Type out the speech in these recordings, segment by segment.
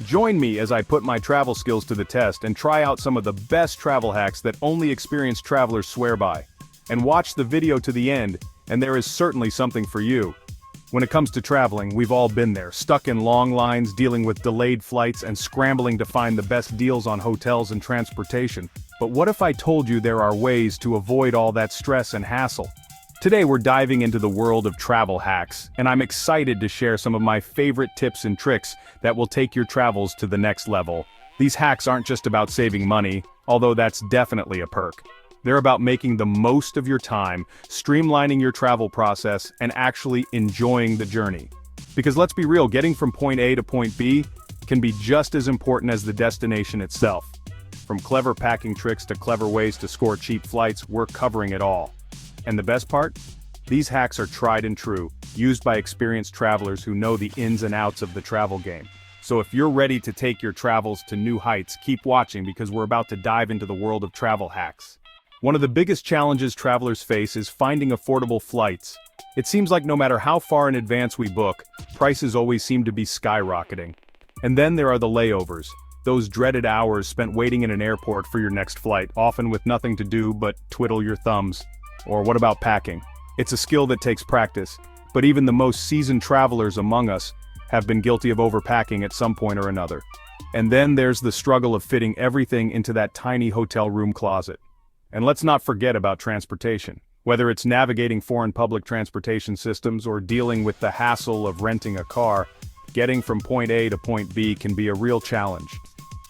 Join me as I put my travel skills to the test and try out some of the best travel hacks that only experienced travelers swear by. And watch the video to the end, and there is certainly something for you. When it comes to traveling, we've all been there, stuck in long lines, dealing with delayed flights, and scrambling to find the best deals on hotels and transportation. But what if I told you there are ways to avoid all that stress and hassle? Today we're diving into the world of travel hacks, and I'm excited to share some of my favorite tips and tricks that will take your travels to the next level. These hacks aren't just about saving money, although that's definitely a perk. They're about making the most of your time, streamlining your travel process, and actually enjoying the journey. Because let's be real, getting from point A to point B can be just as important as the destination itself. From clever packing tricks to clever ways to score cheap flights, we're covering it all. And the best part? These hacks are tried and true, used by experienced travelers who know the ins and outs of the travel game. So if you're ready to take your travels to new heights, keep watching because we're about to dive into the world of travel hacks. One of the biggest challenges travelers face is finding affordable flights. It seems like no matter how far in advance we book, prices always seem to be skyrocketing. And then there are the layovers, those dreaded hours spent waiting in an airport for your next flight, often with nothing to do but twiddle your thumbs. Or what about packing? It's a skill that takes practice, but even the most seasoned travelers among us have been guilty of overpacking at some point or another. And then there's the struggle of fitting everything into that tiny hotel room closet. And let's not forget about transportation. Whether it's navigating foreign public transportation systems or dealing with the hassle of renting a car, getting from point A to point B can be a real challenge.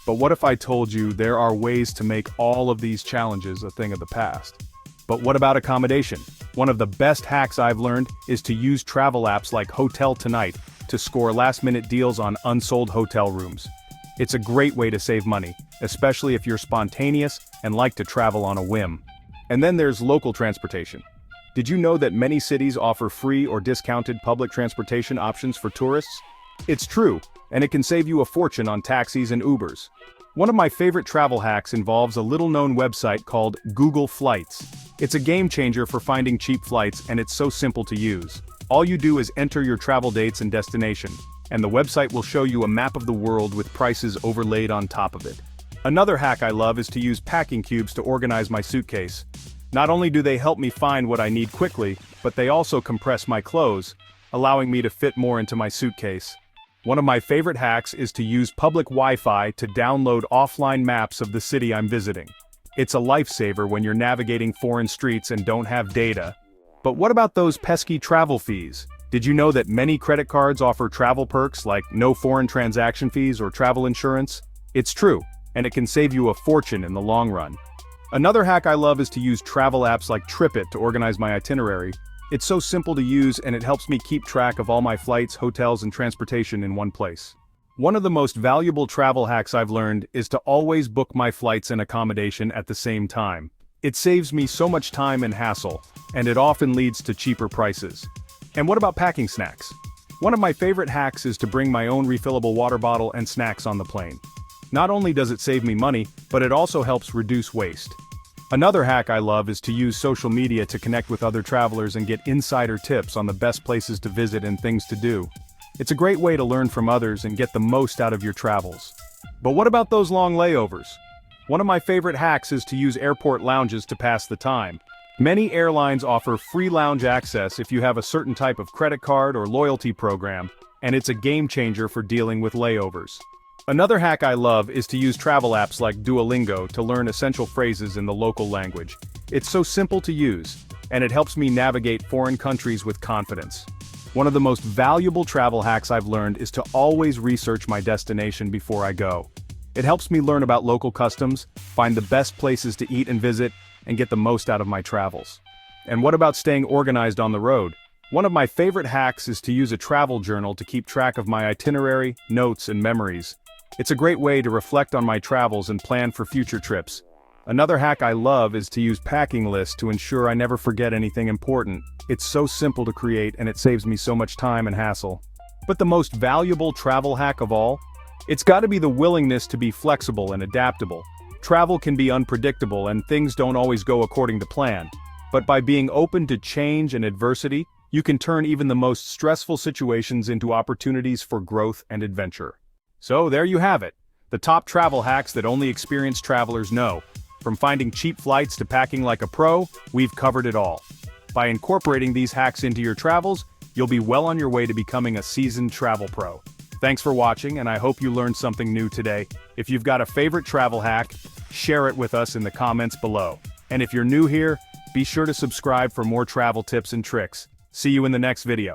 But what if I told you there are ways to make all of these challenges a thing of the past? But what about accommodation? One of the best hacks I've learned is to use travel apps like Hotel Tonight to score last-minute deals on unsold hotel rooms. It's a great way to save money, especially if you're spontaneous and like to travel on a whim. And then there's local transportation. Did you know that many cities offer free or discounted public transportation options for tourists? It's true, and it can save you a fortune on taxis and Ubers. One of my favorite travel hacks involves a little-known website called Google Flights. It's a game changer for finding cheap flights, and it's so simple to use. All you do is enter your travel dates and destination, and the website will show you a map of the world with prices overlaid on top of it. Another hack I love is to use packing cubes to organize my suitcase. Not only do they help me find what I need quickly, but they also compress my clothes, allowing me to fit more into my suitcase. One of my favorite hacks is to use public Wi-Fi to download offline maps of the city I'm visiting. It's a lifesaver when you're navigating foreign streets and don't have data. But what about those pesky travel fees? Did you know that many credit cards offer travel perks like no foreign transaction fees or travel insurance? It's true, and it can save you a fortune in the long run. Another hack I love is to use travel apps like TripIt to organize my itinerary. It's so simple to use and it helps me keep track of all my flights, hotels, and transportation in one place. One of the most valuable travel hacks I've learned is to always book my flights and accommodation at the same time. It saves me so much time and hassle, and it often leads to cheaper prices. And what about packing snacks? One of my favorite hacks is to bring my own refillable water bottle and snacks on the plane. Not only does it save me money, but it also helps reduce waste. Another hack I love is to use social media to connect with other travelers and get insider tips on the best places to visit and things to do. It's a great way to learn from others and get the most out of your travels. But what about those long layovers? One of my favorite hacks is to use airport lounges to pass the time. Many airlines offer free lounge access if you have a certain type of credit card or loyalty program, and it's a game changer for dealing with layovers. Another hack I love is to use travel apps like Duolingo to learn essential phrases in the local language. It's so simple to use, and it helps me navigate foreign countries with confidence. One of the most valuable travel hacks I've learned is to always research my destination before I go. It helps me learn about local customs, find the best places to eat and visit, and get the most out of my travels. And what about staying organized on the road? One of my favorite hacks is to use a travel journal to keep track of my itinerary, notes, and memories. It's a great way to reflect on my travels and plan for future trips. Another hack I love is to use packing lists to ensure I never forget anything important. It's so simple to create and it saves me so much time and hassle. But the most valuable travel hack of all? It's got to be the willingness to be flexible and adaptable. Travel can be unpredictable and things don't always go according to plan. But by being open to change and adversity, you can turn even the most stressful situations into opportunities for growth and adventure. So there you have it. The top travel hacks that only experienced travelers know. From finding cheap flights to packing like a pro, we've covered it all. By incorporating these hacks into your travels, you'll be well on your way to becoming a seasoned travel pro. Thanks for watching, and I hope you learned something new today. If you've got a favorite travel hack, share it with us in the comments below. And if you're new here, be sure to subscribe for more travel tips and tricks. See you in the next video.